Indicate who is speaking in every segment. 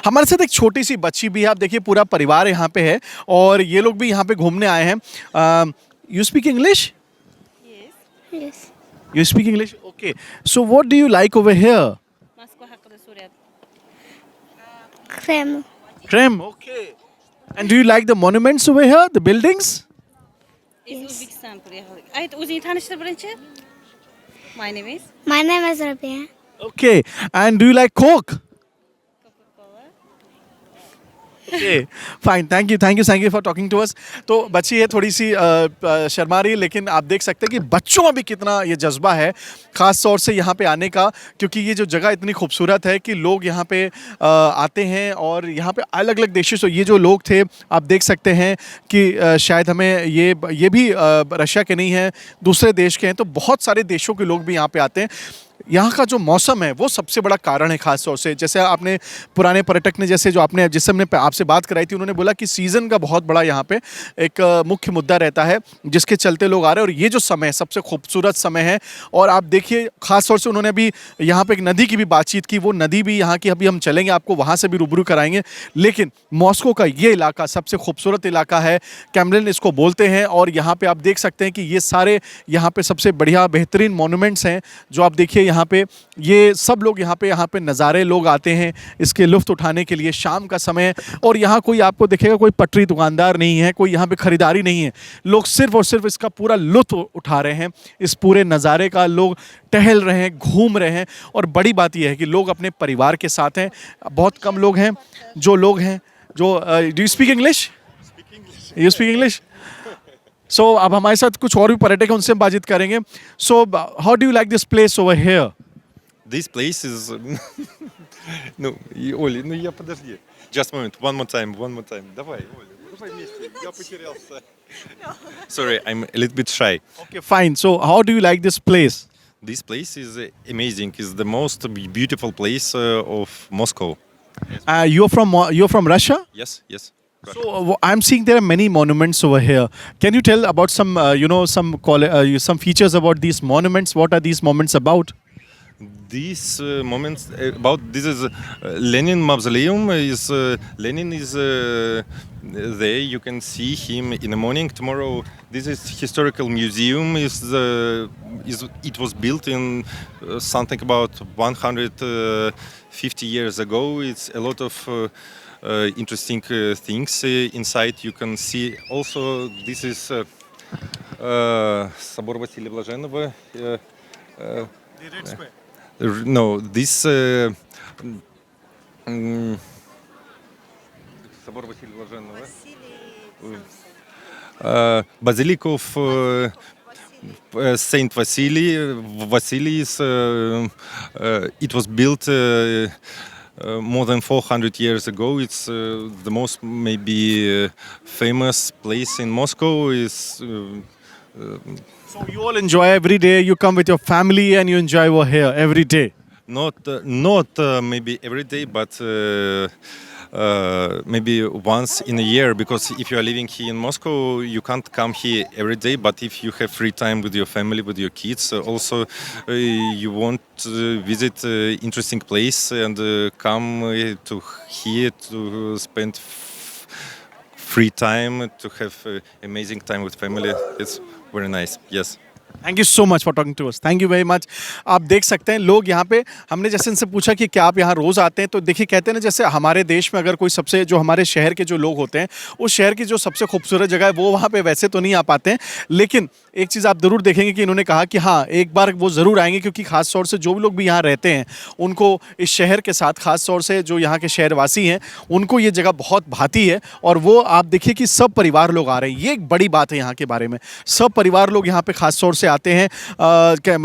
Speaker 1: हमारे साथ एक छोटी सी बच्ची भी है, आप देखिए पूरा परिवार यहाँ पे है और ये लोग भी यहाँ पे घूमने आए हैं। You speak English?
Speaker 2: Yes.
Speaker 1: You speak English? Okay, so what do you like over here?
Speaker 3: Moskva hakkında Suriye.
Speaker 2: Krem.
Speaker 1: Krem, okay. And do you like the monuments over here, the buildings?
Speaker 3: Uzbekistan buraya. Ayet o'zingni tanishtir birinchi. My name is
Speaker 2: My name is Rabia.
Speaker 1: Okay, and do you like Coke?
Speaker 3: Coca-Cola.
Speaker 1: Okay, fine. Thank you for talking to us. तो बच्ची है थोड़ी सी शर्मा रही है, लेकिन आप देख सकते हैं कि बच्चों में भी कितना ये जज्बा है ख़ास तौर से यहाँ पे आने का, क्योंकि ये जो जगह इतनी खूबसूरत है कि लोग यहाँ पे आते हैं और यहाँ पे अलग अलग देशों से ये जो लोग थे आप देख सकते हैं कि शायद हमें ये भी रशिया के नहीं हैं, दूसरे देश के हैं, तो बहुत सारे देशों के लोग भी यहाँ पे आते हैं। यहाँ का जो मौसम है वो सबसे बड़ा कारण है ख़ास तौर से। जैसे आपने पुराने पर्यटक ने जैसे जो आपने जिससे हमने आपसे बात कराई थी, उन्होंने बोला कि सीज़न का बहुत बड़ा यहाँ पे एक मुख्य मुद्दा रहता है जिसके चलते लोग आ रहे हैं, और ये जो समय है सबसे खूबसूरत समय है। और आप देखिए ख़ास तौर से उन्होंने अभी यहाँ पे एक नदी की भी बातचीत की, वो नदी भी यहाँ की अभी हम चलेंगे, आपको वहाँ से भी रूबरू कराएंगे। लेकिन मॉस्को का ये इलाका सबसे खूबसूरत इलाका है, कैमलिन इसको बोलते हैं, और यहाँ पर आप देख सकते हैं कि ये सारे यहाँ पर सबसे बढ़िया बेहतरीन मोनूमेंट्स हैं जो आप देखिए यहाँ पे। ये सब लोग यहाँ पे नज़ारे लोग आते हैं इसके लुत्फ़ उठाने के लिए। शाम का समय है और यहाँ कोई आपको दिखेगा कोई पटरी दुकानदार नहीं है, कोई यहाँ पे ख़रीदारी नहीं है, लोग सिर्फ़ और सिर्फ इसका पूरा लुत्फ़ उठा रहे हैं, इस पूरे नज़ारे का। लोग टहल रहे हैं, घूम रहे हैं, और बड़ी बात यह है कि लोग अपने परिवार के साथ हैं। बहुत कम लोग हैं जो do you speak English? You speak English? So अब हमारे साथ कुछ और भी पर्यटक हैं, उनसे हम बातचीत करेंगे। So how do you like this place over here?
Speaker 4: This place is... Ну, Оля, ну я подожди. Just a moment, one more time. Давай, Оля, давай вместе. Я потерялся. Sorry, I'm a little bit shy.
Speaker 1: Okay, fine. So how do you like this place?
Speaker 4: This place is amazing. It's the most beautiful place of Moscow.
Speaker 1: You're from Russia?
Speaker 4: Yes.
Speaker 1: So I'm seeing there are many monuments over here. Can you tell about some some features about these monuments? What are these monuments about?
Speaker 4: These moments about this is Lenin mausoleum. Lenin is there. You can see him in the morning. Tomorrow, this is historical museum. It was built in something about 150 years ago. It's a lot of interesting things inside. You can see also this is Собор Василия Блаженного. No, this Собор Василия Блаженного. Basilica of Saint Vasily is it was built more than 400 years ago. It's the most maybe famous place in Moscow.
Speaker 1: So you all enjoy every day. You come with your family and you enjoy over here every day.
Speaker 4: Not maybe every day, but maybe once in a year. Because if you are living here in Moscow, you can't come here every day. But if you have free time with your family, with your kids, also you want to visit interesting place and come to here to spend free time, to have amazing time with family. It's very nice. Yes.
Speaker 1: Thank you so much for talking to us, thank you very much. आप देख सकते हैं लोग यहाँ पे, हमने जैसे इनसे पूछा कि क्या आप यहाँ रोज़ आते हैं, तो देखिए कहते हैं ना, जैसे हमारे देश में अगर कोई सबसे जो हमारे शहर के जो लोग होते हैं, उस शहर की जो सबसे खूबसूरत जगह है वो वहाँ पे वैसे तो नहीं आ पाते हैं, लेकिन एक चीज़ आप ज़रूर देखेंगे कि इन्होंने कहा कि हाँ एक बार वो ज़रूर आएंगे, क्योंकि ख़ास तौर से जो भी लोग भी यहाँ रहते हैं उनको इस शहर के साथ, ख़ास तौर से जो यहाँ के शहरवासी हैं उनको ये जगह बहुत भाती है। और वो आप देखिए कि सब परिवार लोग आ रहे हैं, ये एक बड़ी बात है यहाँ के बारे में। सब परिवार लोग यहाँ पे ख़ास तौर से आते हैं।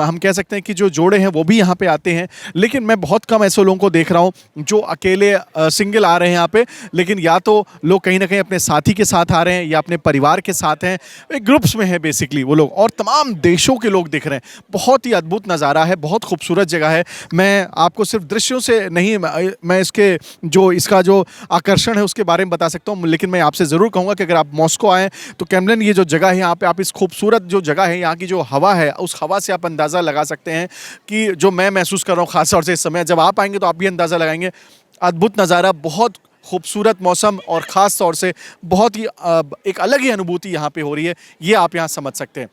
Speaker 1: हम कह सकते हैं कि जो जोड़े हैं वो भी यहाँ पे आते हैं, लेकिन मैं बहुत कम ऐसे लोगों को देख रहा हूँ जो अकेले सिंगल आ रहे हैं यहाँ पे, लेकिन या तो लोग कहीं ना कहीं अपने साथी के साथ आ रहे हैं या अपने परिवार के साथ हैं, एक ग्रुप्स में है बेसिकली वो लोग, और तमाम देशों के लोग दिख रहे हैं। बहुत ही अद्भुत नज़ारा है, बहुत खूबसूरत जगह है। मैं आपको सिर्फ दृश्यों से नहीं, मैं इसका जो आकर्षण है उसके बारे में बता सकता हूँ, लेकिन मैं आपसे ज़रूर कहूँगा कि अगर आप मॉस्को आएँ तो कैमलिन ये जो जगह है यहाँ पे, आप इस खूबसूरत जो जगह है, यहाँ की जो हवा है, उस हवा से आप अंदाज़ा लगा सकते हैं कि जो मैं महसूस कर रहा हूँ ख़ास तौर से इस समय, जब आप आएंगे तो आप भी अंदाज़ा लगाएंगे। अद्भुत नज़ारा, बहुत खूबसूरत मौसम और ख़ास तौर से बहुत ही एक अलग ही अनुभूति यहाँ पे हो रही है, ये आप यहाँ समझ सकते हैं।